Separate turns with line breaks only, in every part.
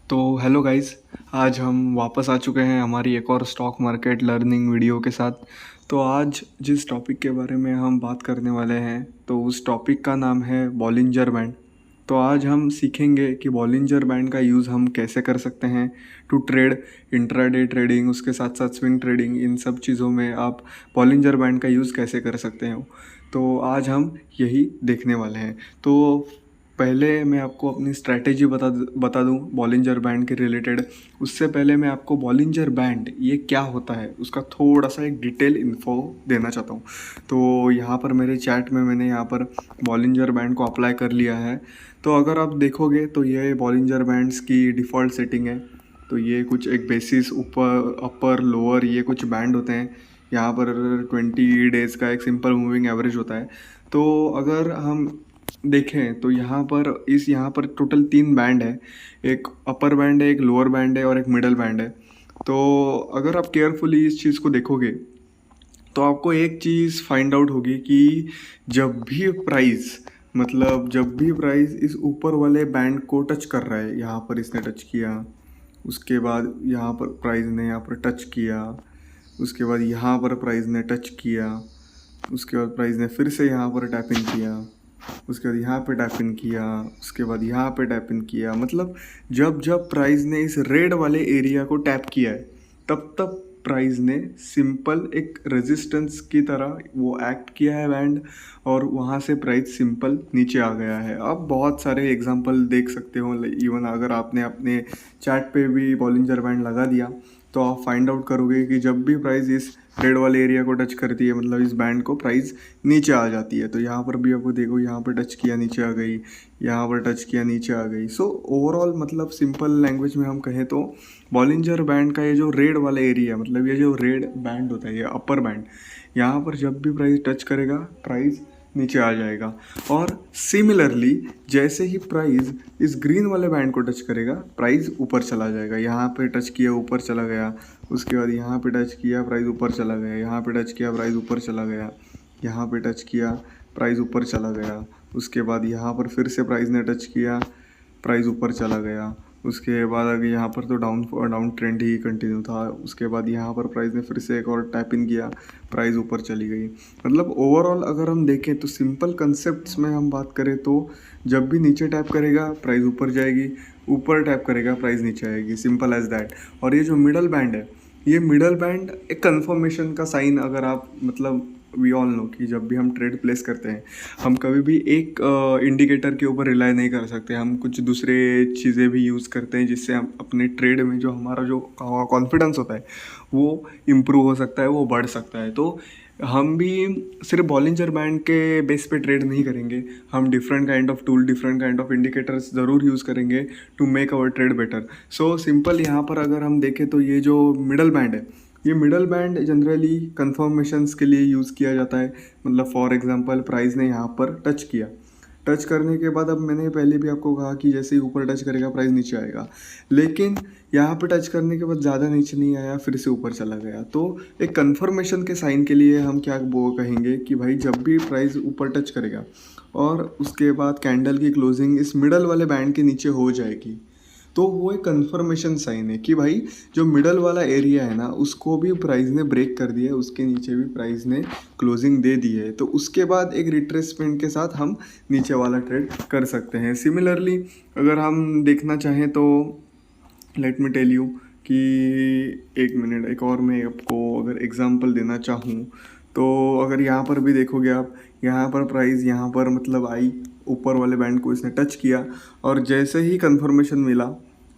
तो hello guys. आज हम वापस आ चुके हैं हमारी एक और स्टॉक मार्केट लर्निंग वीडियो के साथ। तो आज जिस टॉपिक के बारे में हम बात करने वाले हैं तो उस टॉपिक का नाम है बॉलिंजर बैंड। तो आज हम सीखेंगे कि बॉलिंजर बैंड का यूज़ हम कैसे कर सकते हैं टू ट्रेड, इंट्राडे ट्रेडिंग, उसके साथ साथ स्विंग ट्रेडिंग, इन सब चीज़ों में आप बॉलिंजर बैंड का यूज़ कैसे कर सकते हैं। तो आज हम यही देखने वाले हैं। तो पहले मैं आपको अपनी स्ट्रैटेजी बता दूं बॉलिंजर बैंड के रिलेटेड। उससे पहले मैं आपको बॉलिंजर बैंड ये क्या होता है उसका थोड़ा सा एक डिटेल इन्फो देना चाहता हूँ। तो यहाँ पर मेरे चैट में मैंने यहाँ पर बॉलिंजर बैंड को अप्लाई कर लिया है। तो अगर आप देखोगे तो ये बॉलिंजर बैंड्स की डिफ़ॉल्ट सेटिंग है। तो ये कुछ एक बेसिस, ऊपर अपर लोअर, ये कुछ बैंड होते हैं। यहाँ पर 20 डेज़ का एक सिंपल मूविंग एवरेज होता है। तो अगर हम देखें तो यहाँ पर टोटल 3 बैंड है। एक अपर बैंड है, एक लोअर बैंड है और एक मिडल बैंड है। तो अगर आप केयरफुली इस चीज़ को देखोगे तो आपको एक चीज़ फाइंड आउट होगी कि जब भी प्राइस इस ऊपर वाले बैंड को टच कर रहा है, यहाँ पर इसने टच किया, उसके बाद यहाँ पर प्राइस ने यहाँ पर टच किया, उसके बाद यहाँ पर प्राइस ने टच किया, उसके बाद प्राइस ने फिर से यहाँ पर टैप इन किया, उसके बाद यहाँ पे टैप इन किया, उसके बाद यहाँ पे टैप इन किया। मतलब जब जब प्राइस ने इस रेड वाले एरिया को टैप किया है तब तब प्राइस ने सिंपल एक रेजिस्टेंस की तरह वो एक्ट किया है बैंड, और वहाँ से प्राइस सिंपल नीचे आ गया है। आप बहुत सारे एग्जांपल देख सकते हो। इवन अगर आपने अपने चैट पे भी बॉलिंजर बैंड लगा दिया तो आप फाइंड आउट करोगे कि जब भी प्राइस इस रेड वाले एरिया को टच करती है, मतलब इस बैंड को, प्राइस नीचे आ जाती है। तो यहाँ पर भी आपको देखो, यहाँ पर टच किया नीचे आ गई, यहाँ पर टच किया नीचे आ गई। सो ओवरऑल मतलब सिंपल लैंग्वेज में हम कहें तो बॉलिंजर बैंड का ये जो रेड वाला एरिया, मतलब ये जो रेड बैंड होता है, ये अपर बैंड, यहाँ पर जब भी प्राइस टच करेगा प्राइस नीचे आ जाएगा। और सिमिलरली जैसे ही प्राइस इस ग्रीन वाले बैंड को टच करेगा प्राइस ऊपर चला जाएगा। यहाँ पे टच किया ऊपर चला गया, उसके बाद यहाँ पे टच किया प्राइस ऊपर चला गया, यहाँ पे टच किया प्राइस ऊपर चला गया, यहाँ पे टच किया प्राइस ऊपर चला गया, उसके बाद यहाँ पर फिर से प्राइस ने टच किया, प्राइस ऊपर चला गया। उसके बाद अगर यहाँ पर तो डाउन ट्रेंड ही कंटिन्यू था। उसके बाद यहाँ पर प्राइस ने फिर से एक और टैप इन किया, प्राइस ऊपर चली गई। मतलब ओवरऑल अगर हम देखें तो सिंपल कंसेप्ट्स में हम बात करें तो जब भी नीचे टैप करेगा प्राइस ऊपर जाएगी, ऊपर टैप करेगा प्राइस नीचे आएगी, सिंपल एज दैट। और ये जो मिडल बैंड है, ये मिडल बैंड एक कंफर्मेशन का साइन, अगर आप मतलब वी ऑल नो कि जब भी हम ट्रेड प्लेस करते हैं हम कभी भी एक इंडिकेटर के ऊपर रिलाई नहीं कर सकते। हम कुछ दूसरे चीज़ें भी यूज़ करते हैं जिससे हम अपने ट्रेड में जो हमारा जो कॉन्फिडेंस होता है वो इम्प्रूव हो सकता है, वो बढ़ सकता है। तो हम भी सिर्फ बॉलिंजर बैंड के बेस पे ट्रेड नहीं करेंगे, हम different kind of tool, different kind of indicators ज़रूर यूज़ करेंगे to make our trade better. So simple यहाँ पर अगर हम देखें तो ये जो मिडल बैंड है, ये मिडल बैंड जनरली कंफर्मेशंस के लिए यूज़ किया जाता है। मतलब फॉर एग्जांपल प्राइस ने यहाँ पर टच किया, टच करने के बाद अब मैंने पहले भी आपको कहा कि जैसे ही ऊपर टच करेगा प्राइस नीचे आएगा, लेकिन यहाँ पे टच करने के बाद ज़्यादा नीचे नहीं आया, फिर से ऊपर चला गया। तो एक कंफर्मेशन के साइन के लिए हम क्या वो कहेंगे कि भाई जब भी प्राइस ऊपर टच करेगा और उसके बाद कैंडल की क्लोजिंग इस मिडल वाले बैंड के नीचे हो जाएगी, तो वो एक कंफर्मेशन साइन है कि भाई जो मिडल वाला एरिया है ना उसको भी प्राइस ने ब्रेक कर दिया है, उसके नीचे भी प्राइस ने क्लोजिंग दे दी है। तो उसके बाद एक रिट्रेसमेंट के साथ हम नीचे वाला ट्रेड कर सकते हैं। सिमिलरली अगर हम देखना चाहें तो लेट मी टेल यू कि एक मिनट, एक और मैं आपको अगर एग्जांपल देना चाहूँ तो अगर यहाँ पर भी देखोगे आप, यहाँ पर प्राइस यहाँ पर मतलब आई, ऊपर वाले बैंड को इसने टच किया और जैसे ही कंफर्मेशन मिला,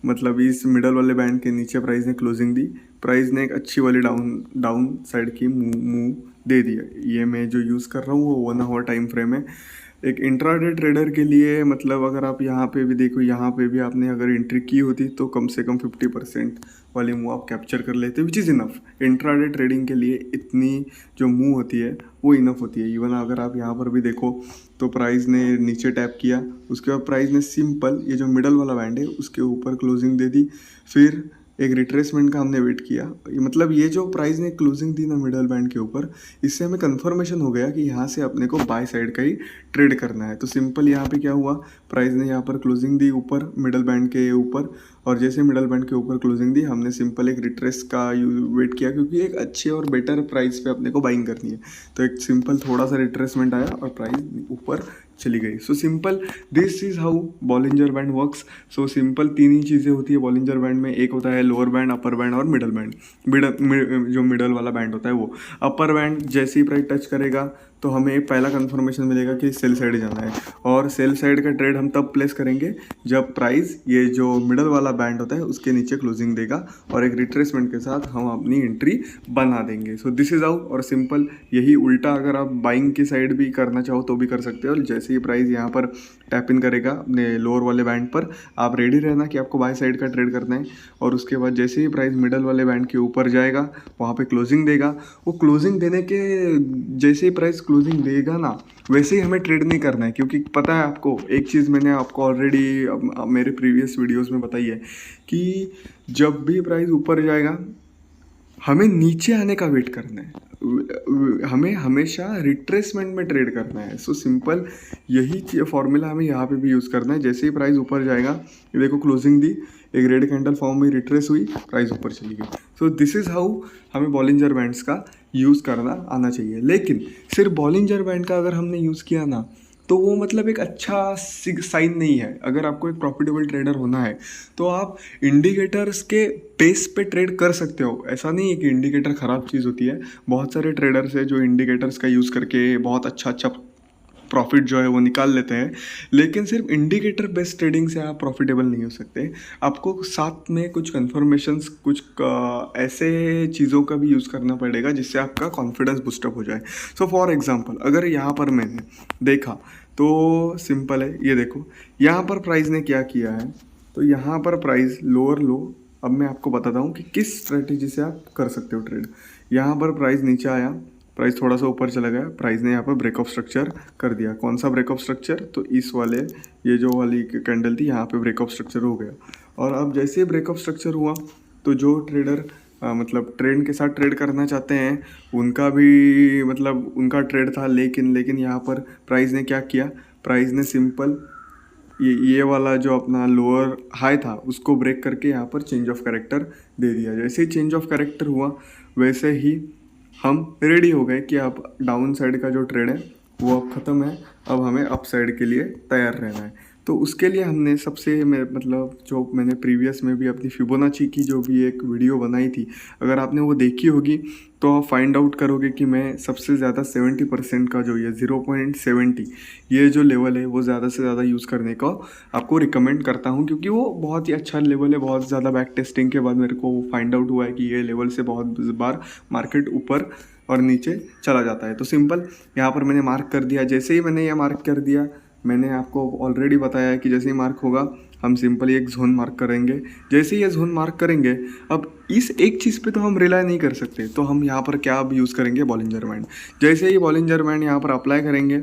मतलब इस मिडल वाले बैंड के नीचे प्राइस ने क्लोजिंग दी, प्राइस ने एक अच्छी वाली डाउन साइड की मूव दे दिया। ये मैं जो यूज़ कर रहा हूँ वो 1 आवर टाइम फ्रेम है। एक इंट्राडे ट्रेडर के लिए मतलब अगर आप यहाँ पे भी देखो, यहाँ पे भी आपने अगर एंट्री की होती तो कम से कम 50% वाली मूव आप कैप्चर कर लेते, which is enough. Intraday trading के लिए इतनी जो मूव होती है वो इनफ होती है। इवन अगर आप यहाँ पर भी देखो तो प्राइस ने नीचे टैप किया, उसके बाद प्राइस ने सिंपल ये जो मिडल वाला बैंड है उसके ऊपर क्लोजिंग दे दी, फिर एक रिट्रेसमेंट का हमने वेट किया, मतलब ये जो प्राइस ने क्लोजिंग दी ना मिडल बैंड के ऊपर, इससे हमें कंफर्मेशन हो गया कि यहाँ से अपने को बाय साइड का ही ट्रेड करना है। तो सिंपल यहाँ पे क्या हुआ, प्राइस ने यहाँ पर क्लोजिंग दी ऊपर मिडल बैंड के ऊपर, और जैसे मिडल बैंड के ऊपर क्लोजिंग दी हमने सिंपल एक रिट्रेस का वेट किया, क्योंकि एक अच्छे और बेटर प्राइस पे अपने को बाइंग करनी है। तो एक सिंपल थोड़ा सा रिट्रेसमेंट आया और प्राइस ऊपर चली गई। So simple this is how Bollinger band works. So simple तीन ही चीज़ें होती है बॉलिंजर बैंड में, एक होता है लोअर बैंड, अपर बैंड और मिडल बैंड। जो मिडल वाला बैंड होता है वो अपर बैंड जैसे ही प्राइस टच करेगा तो हमें पहला कंफर्मेशन मिलेगा कि सेल साइड जाना है, और सेल साइड का ट्रेड हम तब प्लेस करेंगे जब प्राइस ये जो मिडल वाला बैंड होता है उसके नीचे क्लोजिंग देगा, और एक रिट्रेसमेंट के साथ हम अपनी एंट्री बना देंगे। So this is how. और सिंपल यही उल्टा अगर आप बाइंग की साइड भी करना चाहो तो भी कर सकते हो। जैसे ही प्राइस यहाँ पर टैप इन करेगा अपने लोअर वाले बैंड पर, आप रेडी रहना कि आपको बाय साइड का ट्रेड करना है, और उसके बाद जैसे ही प्राइस मिडल वाले बैंड के ऊपर जाएगा वहाँ पे क्लोजिंग देगा। वो क्लोजिंग देने के जैसे ही प्राइस क्लोजिंग देगा ना वैसे ही हमें ट्रेड नहीं करना है, क्योंकि पता है आपको एक चीज़ मैंने आपको ऑलरेडी मेरे प्रीवियस वीडियोस में बताई है कि जब भी प्राइस ऊपर जाएगा हमें नीचे आने का वेट करना है, हमें हमेशा रिट्रेसमेंट में ट्रेड करना है। सो सिंपल यही फॉर्मूला हमें यहाँ पे भी यूज़ करना है। जैसे ही प्राइस ऊपर जाएगा, ये देखो क्लोजिंग दी, एक रेड कैंडल फॉर्म में रिट्रेस हुई, प्राइस ऊपर चली गई। सो दिस इज़ हाउ हमें बॉलिंजर बैंड्स का यूज़ करना आना चाहिए। लेकिन सिर्फ बॉलिंजर बैंड का अगर हमने यूज़ किया ना तो वो मतलब एक अच्छा साइन नहीं है। अगर आपको एक प्रॉफिटेबल ट्रेडर होना है तो आप इंडिकेटर्स के बेस पे ट्रेड कर सकते हो। ऐसा नहीं है कि इंडिकेटर ख़राब चीज़ होती है, बहुत सारे ट्रेडर्स हैं जो इंडिकेटर्स का यूज़ करके बहुत अच्छा प्रॉफिट जो है वो निकाल लेते हैं, लेकिन सिर्फ इंडिकेटर बेस्ड ट्रेडिंग से आप प्रॉफिटेबल नहीं हो सकते। आपको साथ में कुछ कन्फर्मेशंस, कुछ ऐसे चीज़ों का भी यूज़ करना पड़ेगा जिससे आपका कॉन्फिडेंस बूस्टअप हो जाए। सो फॉर एग्जांपल अगर यहाँ पर मैंने देखा तो सिंपल है, ये देखो यहाँ पर प्राइस ने क्या किया है, तो यहाँ पर प्राइस लोअर लो। अब मैं आपको बताता हूँ कि किस स्ट्रेटेजी से आप कर सकते हो ट्रेड। यहाँ पर प्राइस नीचे आया, प्राइस थोड़ा सा ऊपर चला गया, प्राइस ने यहाँ पर ब्रेक ऑफ स्ट्रक्चर कर दिया। कौन सा ब्रेक ऑफ स्ट्रक्चर, तो इस वाले ये जो वाली कैंडल थी यहाँ पे ब्रेक ऑफ स्ट्रक्चर हो गया। और अब जैसे ही ब्रेक ऑफ स्ट्रक्चर हुआ तो जो ट्रेडर मतलब ट्रेंड के साथ ट्रेड करना चाहते हैं उनका भी मतलब उनका ट्रेड था, लेकिन यहाँ पर प्राइस ने क्या किया, प्राइस ने सिंपल ये वाला जो अपना लोअर हाई था उसको ब्रेक करके यहाँ पर चेंज ऑफ कैरेक्टर दे दिया। जैसे ही चेंज ऑफ कैरेक्टर हुआ वैसे ही हम रेडी हो गए कि अब डाउन साइड का जो ट्रेड है वो अब ख़त्म है, अब हमें अप साइड के लिए तैयार रहना है। तो उसके लिए हमने सबसे मतलब जो मैंने प्रीवियस में भी अपनी फिबोनाची की जो भी एक वीडियो बनाई थी, अगर आपने वो देखी होगी तो आप फाइंड आउट करोगे कि मैं सबसे ज़्यादा 70% का जो ये 0.70 ये जो लेवल है वो ज़्यादा से ज़्यादा यूज़ करने का आपको रिकमेंड करता हूँ, क्योंकि वो बहुत ही अच्छा लेवल है। बहुत ज़्यादा बैक टेस्टिंग के बाद मेरे को फाइंड आउट हुआ है कि ये लेवल से बहुत बार मार्केट ऊपर और नीचे चला जाता है। तो सिंपल यहाँ पर मैंने मार्क कर दिया। जैसे ही मैंने यह मार्क कर दिया, मैंने आपको ऑलरेडी बताया है कि जैसे ही मार्क होगा हम सिंपल एक जोन मार्क करेंगे। जैसे ही ये जोन मार्क करेंगे, अब इस एक चीज़ पे तो हम रिलाई नहीं कर सकते, तो हम यहाँ पर क्या अब यूज़ करेंगे, बॉलिंजर बैंड। जैसे ही बॉलिंजर बैंड यहाँ पर अप्लाई करेंगे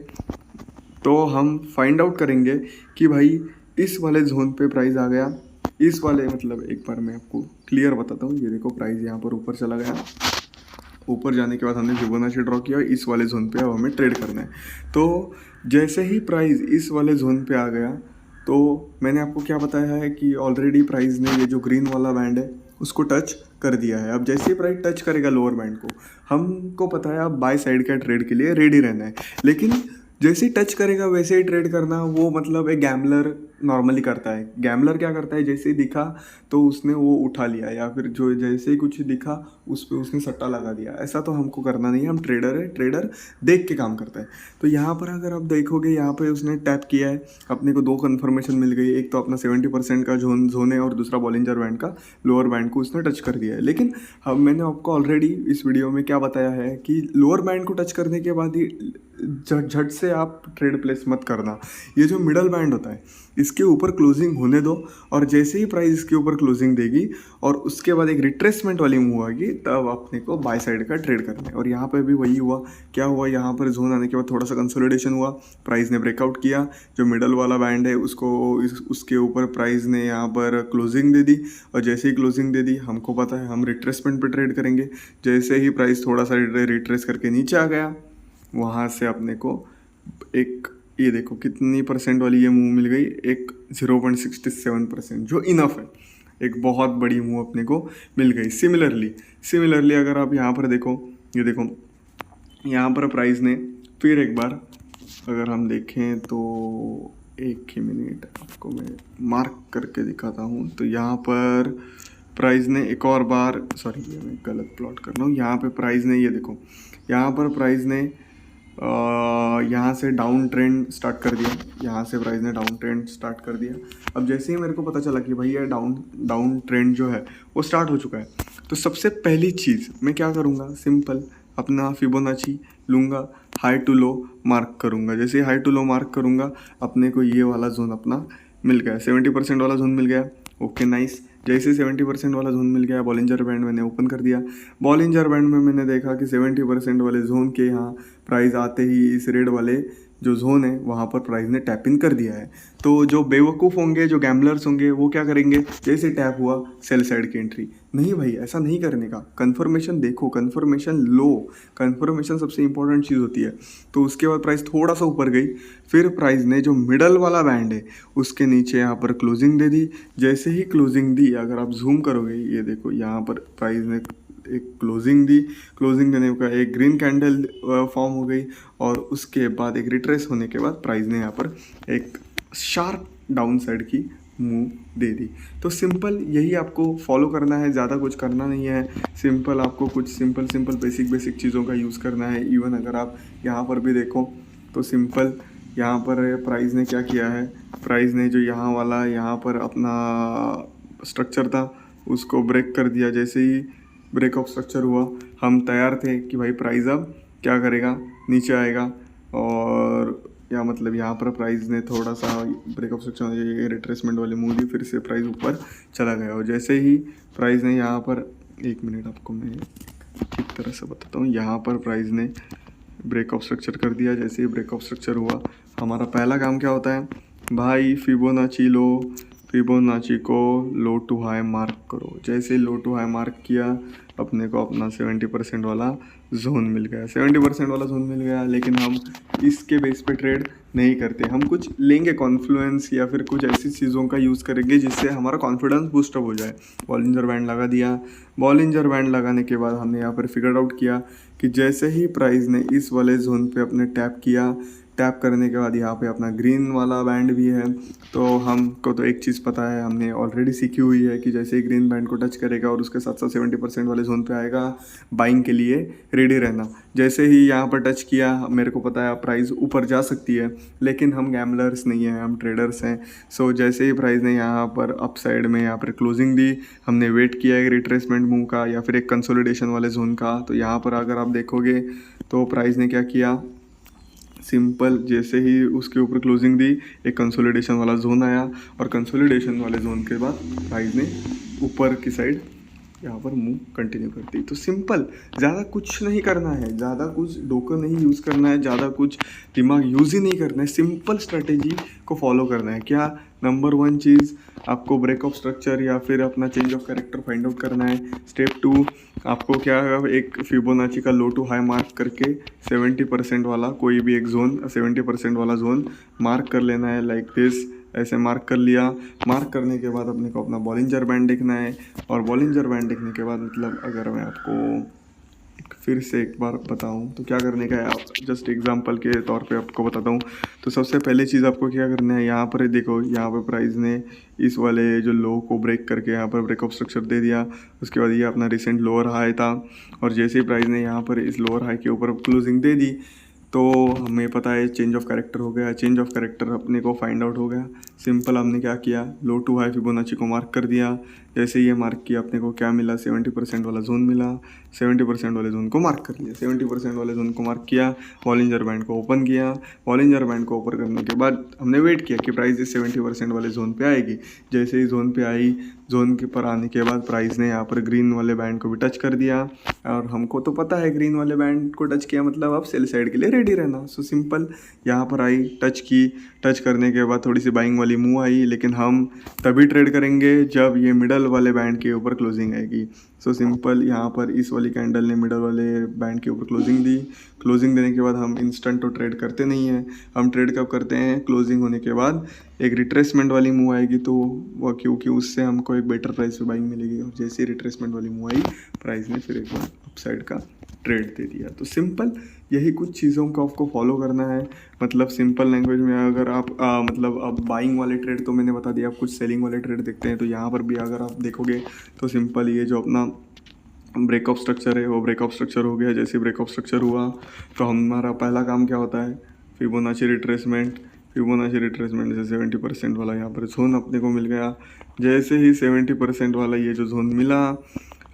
तो हम फाइंड आउट करेंगे कि भाई इस वाले जोन पे प्राइस आ गया, इस वाले मतलब एक बार मैं आपको क्लियर बताता हूँ। ये देखो प्राइस यहाँ पर ऊपर चला गया, ऊपर जाने के बाद हमने फिबोनाची ड्रॉ किया, इस वाले जोन पे अब हमें ट्रेड करना है। तो जैसे ही प्राइस इस वाले जोन पे आ गया तो मैंने आपको क्या बताया है कि ऑलरेडी प्राइस ने ये जो ग्रीन वाला बैंड है उसको टच कर दिया है। अब जैसे ही प्राइस टच करेगा लोअर बैंड को, हमको पता है अब बाय साइड का ट्रेड के लिए रेडी रहना है। लेकिन जैसे ही टच करेगा वैसे ही ट्रेड करना, वो मतलब एक गैम्बलर नॉर्मली करता है। गैम्बलर क्या करता है, जैसे ही दिखा तो उसने वो उठा लिया, या फिर जो जैसे ही कुछ दिखा उस पर उसने सट्टा लगा दिया। ऐसा तो हमको करना नहीं है, हम ट्रेडर है, ट्रेडर देख के काम करता है। तो यहाँ पर अगर आप देखोगे, यहाँ पे उसने टैप किया है, अपने को दो कन्फर्मेशन मिल गई, एक तो अपना 70% का जोन है और दूसरा बॉलिंजर बैंड का लोअर बैंड को उसने टच कर दिया है। लेकिन मैंने आपको ऑलरेडी इस वीडियो में क्या बताया है कि लोअर बैंड को टच करने के बाद ही झट से आप ट्रेड प्लेस मत करना। ये जो मिडल बैंड होता है इसके ऊपर क्लोजिंग होने दो, और जैसे ही प्राइस इसके ऊपर क्लोजिंग देगी और उसके बाद एक रिट्रेसमेंट वाली मूव आएगी, तब अपने को बाय साइड का ट्रेड करना है। और यहाँ पर भी वही हुआ। क्या हुआ, यहाँ पर जोन आने के बाद थोड़ा सा कंसोलिडेशन हुआ, प्राइस ने ब्रेकआउट किया, जो मिडल वाला बैंड है उसको उसके ऊपर प्राइस ने यहाँ पर क्लोजिंग दे दी, और जैसे ही क्लोजिंग दे दी हमको पता है हम रिट्रेसमेंट पे ट्रेड करेंगे। जैसे ही प्राइस थोड़ा सा रिट्रेस करके नीचे आ गया, वहाँ से अपने को एक, ये देखो कितनी परसेंट वाली ये मूव मिल गई, एक 0.67%, जो इनफ है। एक बहुत बड़ी मूव अपने को मिल गई। सिमिलरली अगर आप यहाँ पर देखो, ये देखो यहाँ पर प्राइस ने फिर एक बार अगर हम देखें तो, एक ही मिनट आपको मैं मार्क करके दिखाता हूँ। तो यहाँ पर प्राइस ने एक और बार, सॉरी ये मैं गलत प्लॉट कर रहा हूँ। यहाँ पे प्राइस ने, ये देखो यहाँ पर प्राइस ने यहाँ से डाउन ट्रेंड स्टार्ट कर दिया, यहाँ से प्राइस ने डाउन ट्रेंड स्टार्ट कर दिया। अब जैसे ही मेरे को पता चला कि भाई ये डाउन ट्रेंड जो है वो स्टार्ट हो चुका है, तो सबसे पहली चीज़ मैं क्या करूँगा, सिंपल अपना फिबोनाची लूँगा, हाई टू लो मार्क करूँगा। जैसे हाई टू लो मार्क करूँगा, अपने को ये वाला जोन अपना मिल गया, 70% वाला जोन मिल गया। Okay nice. जैसे 70% वाला जोन मिल गया, बॉलिंजर बैंड मैंने ओपन कर दिया। बॉलिंजर बैंड में मैंने देखा कि 70% वाले जोन के यहाँ प्राइस आते ही इस रेड वाले जो जोन है वहाँ पर प्राइस ने टैप इन कर दिया है। तो जो बेवकूफ़ होंगे, जो गैम्बलर्स होंगे, वो क्या करेंगे, जैसे टैप हुआ सेल साइड की एंट्री। नहीं भाई, ऐसा नहीं करने का। कन्फर्मेशन देखो, कन्फर्मेशन लो, कन्फर्मेशन सबसे इंपॉर्टेंट चीज़ होती है। तो उसके बाद प्राइस थोड़ा सा ऊपर गई, फिर प्राइस ने जो मिडल वाला बैंड है उसके नीचे यहाँ पर क्लोजिंग दे दी। जैसे ही क्लोजिंग दी, अगर आप जूम करोगे, ये देखो यहाँ पर प्राइस ने एक क्लोजिंग दी, क्लोजिंग देने का एक ग्रीन कैंडल फॉर्म हो गई, और उसके बाद एक रिट्रेस होने के बाद प्राइस ने यहाँ पर एक शार्प डाउन साइड की मूव दे दी। तो सिंपल यही आपको फॉलो करना है, ज़्यादा कुछ करना नहीं है। सिंपल आपको कुछ सिंपल बेसिक चीज़ों का यूज़ करना है। इवन अगर आप यहाँ पर भी देखो तो सिंपल यहाँ पर प्राइस ने क्या किया है, प्राइस ने जो यहाँ वाला यहाँ पर अपना स्ट्रक्चर था उसको ब्रेक कर दिया। जैसे ही ब्रेक ऑफ स्ट्रक्चर हुआ, हम तैयार थे कि भाई प्राइस अब क्या करेगा, नीचे आएगा। और या मतलब यहाँ पर प्राइस ने थोड़ा सा ब्रेक ऑफ स्ट्रक्चर रिट्रेसमेंट वाली मूव दी, फिर से प्राइस ऊपर चला गया। और जैसे ही प्राइस ने यहाँ पर, एक मिनट आपको मैं ठीक तरह से बताता हूँ, यहाँ पर प्राइस ने ब्रेक ऑफ स्ट्रक्चर कर दिया। जैसे ही ब्रेक ऑफ स्ट्रक्चर हुआ, हमारा पहला काम क्या होता है भाई, फिबोनाची को लो टू हाई मार्क करो। जैसे लो टू हाई मार्क किया, अपने को अपना 70% वाला जोन मिल गया, 70% वाला जोन मिल गया। लेकिन हम इसके बेस पे ट्रेड नहीं करते, हम कुछ लेंगे कॉन्फ्लुएंस या फिर कुछ ऐसी चीज़ों का यूज़ करेंगे जिससे हमारा कॉन्फिडेंस बूस्टअप हो जाए। बॉलिंजर बैंड लगा दिया, बॉलिंजर बैंड लगाने के बाद हमने यहाँ पर फिगर आउट किया कि जैसे ही प्राइस ने इस वाले जोन पे अपने टैप किया, टैप करने के बाद यहाँ पे अपना ग्रीन वाला बैंड भी है। तो हमको तो एक चीज़ पता है, हमने ऑलरेडी सीखी हुई है कि जैसे ही ग्रीन बैंड को टच करेगा और उसके साथ साथ 70% वाले जोन पे आएगा, बाइंग के लिए रेडी रहना। जैसे ही यहाँ पर टच किया, मेरे को पता है प्राइस ऊपर जा सकती है, लेकिन हम गैम्बलर्स नहीं हैं, हम ट्रेडर्स हैं। सो जैसे ही प्राइस ने यहाँ पर अप साइड में यहाँ पर क्लोजिंग दी, हमने वेट किया एक रिट्रेसमेंट मूव का या फिर एक कंसोलिडेशन वाले जोन का। तो यहाँ पर अगर आप देखोगे तो प्राइस ने क्या किया, सिंपल जैसे ही उसके ऊपर क्लोजिंग दी, एक कंसोलिडेशन वाला जोन आया, और कंसोलिडेशन वाले जोन के बाद प्राइस ने ऊपर की साइड यहाँ पर मूव कंटिन्यू कर दी। तो सिंपल, ज़्यादा कुछ नहीं करना है, ज़्यादा कुछ डोकर नहीं यूज़ करना है, ज़्यादा कुछ दिमाग यूज़ ही नहीं करना है। सिंपल स्ट्रेटेजी को फॉलो करना है। क्या, नंबर 1 चीज़ आपको ब्रेक ऑफ स्ट्रक्चर या फिर अपना change of character find out करना है। स्टेप 2 आपको क्या, एक फिबोनाची का लो टू हाई मार्क करके 70% वाला कोई भी एक जोन, 70% वाला जोन मार्क कर लेना है। लाइक दिस, ऐसे मार्क कर लिया। मार्क करने के बाद अपने को अपना बॉलिंजर बैंड देखना है, और बॉलिंजर बैंड देखने के बाद मतलब अगर मैं आपको फिर से एक बार बताऊं तो क्या करने का है, आप जस्ट एग्जांपल के तौर पे आपको बताता हूं। तो सबसे पहले चीज़ आपको क्या करना है, यहाँ पर देखो, यहाँ पर प्राइस ने इस वाले जो लो को ब्रेक करके यहाँ पर ब्रेक ऑफ स्ट्रक्चर दे दिया। उसके बाद ये अपना रिसेंट लोअर हाई था, और जैसे ही प्राइस ने यहाँ पर इस लोअर हाई के ऊपर क्लोजिंग दे दी, तो हमें पता है चेंज ऑफ कैरेक्टर हो गया, चेंज ऑफ कैरेक्टर अपने को फाइंड आउट हो गया। सिंपल हमने क्या किया, लो टू हाई फिबोनाची को मार्क कर दिया। जैसे ये मार्क किया अपने को क्या मिला, 70% वाला जोन मिला। 70% वाले जोन को मार्क कर लिया, 70% वाले जोन को मार्क किया, बॉलिंजर बैंड को ओपन किया। बॉलिंजर बैंड को ओपन करने के बाद हमने वेट किया कि प्राइस इस 70% वाले जोन पे आएगी। जैसे ही जोन पे आई, जोन के पर आने के बाद प्राइस ने यहाँ पर ग्रीन वाले बैंड को भी टच कर दिया। और हमको तो पता है ग्रीन वाले बैंड को टच किया मतलब अब सेल साइड के लिए रेडी रहना। सो सिंपल यहाँ पर आई, टच की, टच करने के बाद थोड़ी सी बाइंग वाली मूव आई, लेकिन हम तभी ट्रेड करेंगे जब ये मिडल वाले बैंड के ऊपर क्लोजिंग आएगी। सो सिंपल यहाँ पर इस वाली कैंडल ने मिडल वाले बैंड के ऊपर क्लोजिंग दी। क्लोजिंग देने के बाद हम इंस्टेंट तो ट्रेड करते नहीं हैं, हम ट्रेड कब करते हैं, क्लोजिंग होने के बाद एक रिट्रेसमेंट वाली मूव आएगी तो वह क्योंकि उससे हमको एक बेटर प्राइस पे बाइंग मिलेगी। और जैसे ही रिट्रेसमेंट वाली मूव आई, प्राइस ने फिर एक बार अपसाइड का ट्रेड दे दिया। तो सिंपल यही कुछ चीज़ों को आपको फॉलो करना है। मतलब सिंपल लैंग्वेज में अगर आप मतलब अब बाइंग वाले ट्रेड तो मैंने बता दिया, आप कुछ सेलिंग वाले ट्रेड देखते हैं तो यहाँ पर भी अगर आप देखोगे तो सिंपल ये जो अपना ब्रेकअप स्ट्रक्चर है वो ब्रेकअप स्ट्रक्चर हो गया। जैसे ब्रेकअप स्ट्रक्चर हुआ तो हमारा पहला काम क्या होता है, फिबोनाची रिट्रेसमेंट। फिबोनाची रिट्रेसमेंट जैसे 70% वाला यहाँ पर जोन अपने को मिल गया। जैसे ही 70% वाला ये जो जोन मिला,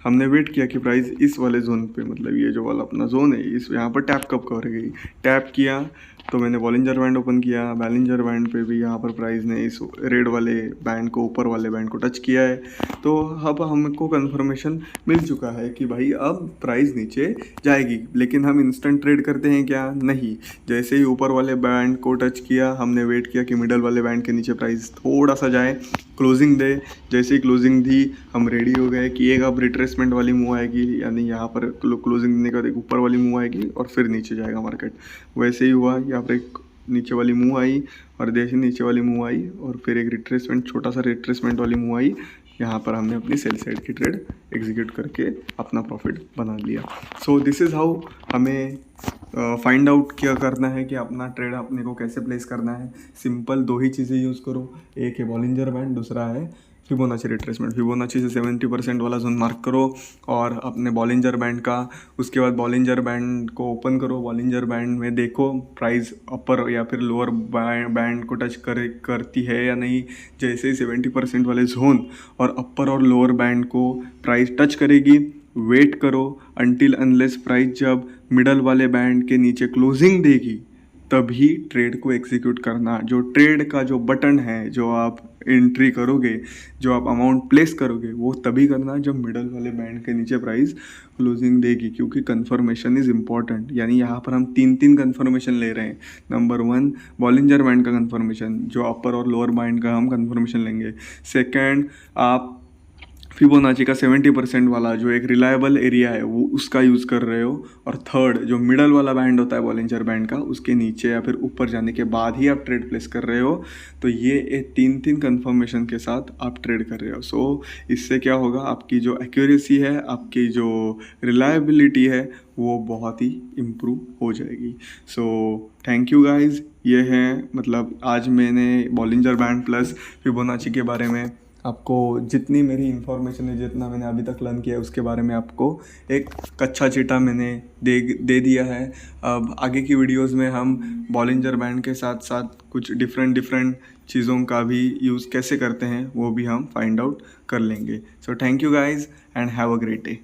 हमने वेट किया कि प्राइस इस वाले जोन पे, मतलब ये जो वाला अपना जोन है, इस यहाँ पर टैप कब कर गई। टैप किया तो मैंने बॉलिंजर बैंड ओपन किया। बॉलिंजर बैंड पे भी यहाँ पर प्राइस ने इस रेड वाले बैंड को, ऊपर वाले बैंड को टच किया है। तो अब हमको कंफर्मेशन मिल चुका है कि भाई अब प्राइस नीचे जाएगी। लेकिन हम इंस्टेंट ट्रेड करते हैं क्या, नहीं। जैसे ही ऊपर वाले बैंड को टच किया, हमने वेट किया कि मिडल वाले बैंड के नीचे प्राइस थोड़ा सा जाए, क्लोजिंग दे। जैसे ही क्लोजिंग दी, हम रेडी हो गए कि एक अब रिट्रेसमेंट वाली मूव आएगी, यानी यहाँ पर क्लोजिंग देने के बाद एक ऊपर वाली मूव आएगी और फिर नीचे जाएगा मार्केट। वैसे ही हुआ, यहाँ पर एक नीचे वाली मूव आई और जैसे नीचे वाली मूव आई और फिर एक रिट्रेसमेंट, छोटा सा रिट्रेसमेंट वाली मूव आई। यहाँ पर हमने अपनी सेल साइड की ट्रेड एग्जीक्यूट करके अपना प्रॉफिट बना लिया। सो दिस इज़ हाउ हमें फाइंड आउट क्या करना है कि अपना ट्रेड अपने को कैसे प्लेस करना है। सिंपल दो ही चीज़ें यूज़ करो, एक है बॉलिंजर बैंड, दूसरा है फिबोनाची रिट्रेसमेंट। फिबोनाची से 70% वाला जोन मार्क करो और अपने बॉलिंजर बैंड का, उसके बाद बॉलिंजर बैंड को ओपन करो। बॉलिंजर बैंड में देखो प्राइस अपर या फिर लोअर बैंड को टच करती है या नहीं। जैसे ही 70% वाले जोन और अपर और लोअर बैंड को प्राइस टच करेगी, वेट करो अनटिल अनलेस प्राइस जब मिडल वाले बैंड के नीचे क्लोजिंग देगी तभी ट्रेड को एग्जीक्यूट करना। जो ट्रेड का जो बटन है, जो आप एंट्री करोगे, जो आप अमाउंट प्लेस करोगे, वो तभी करना जब मिडल वाले बैंड के नीचे प्राइस क्लोजिंग देगी, क्योंकि कंफर्मेशन इज़ इम्पॉर्टेंट। यानी यहाँ पर हम तीन कंफर्मेशन ले रहे हैं। नंबर 1 बॉलिंजर बैंड का कंफर्मेशन, जो अपर और लोअर बैंड का हम कंफर्मेशन लेंगे। सेकेंड, आप फिबोनाची का 70% वाला जो एक रिलायबल एरिया है वो उसका यूज़ कर रहे हो। और थर्ड, जो मिडल वाला बैंड होता है बॉलिंजर बैंड का, उसके नीचे या फिर ऊपर जाने के बाद ही आप ट्रेड प्लेस कर रहे हो। तो ये एक तीन कंफर्मेशन के साथ आप ट्रेड कर रहे हो। सो इससे क्या होगा, आपकी जो एक्यूरेसी है, आपकी जो रिलायबिलिटी है, वो बहुत ही इम्प्रूव हो जाएगी। So thank you guys. ये है मतलब आज मैंने बॉलिंजर बैंड प्लस फिबोनाची के बारे में आपको जितनी मेरी इन्फॉर्मेशन है, जितना मैंने अभी तक लर्न किया है, उसके बारे में आपको एक कच्चा चिटा मैंने दे दिया है। अब आगे की वीडियोस में हम बॉलिंजर बैंड के साथ साथ कुछ डिफरेंट चीज़ों का भी यूज़ कैसे करते हैं वो भी हम फाइंड आउट कर लेंगे। So thank you guys and have a great day.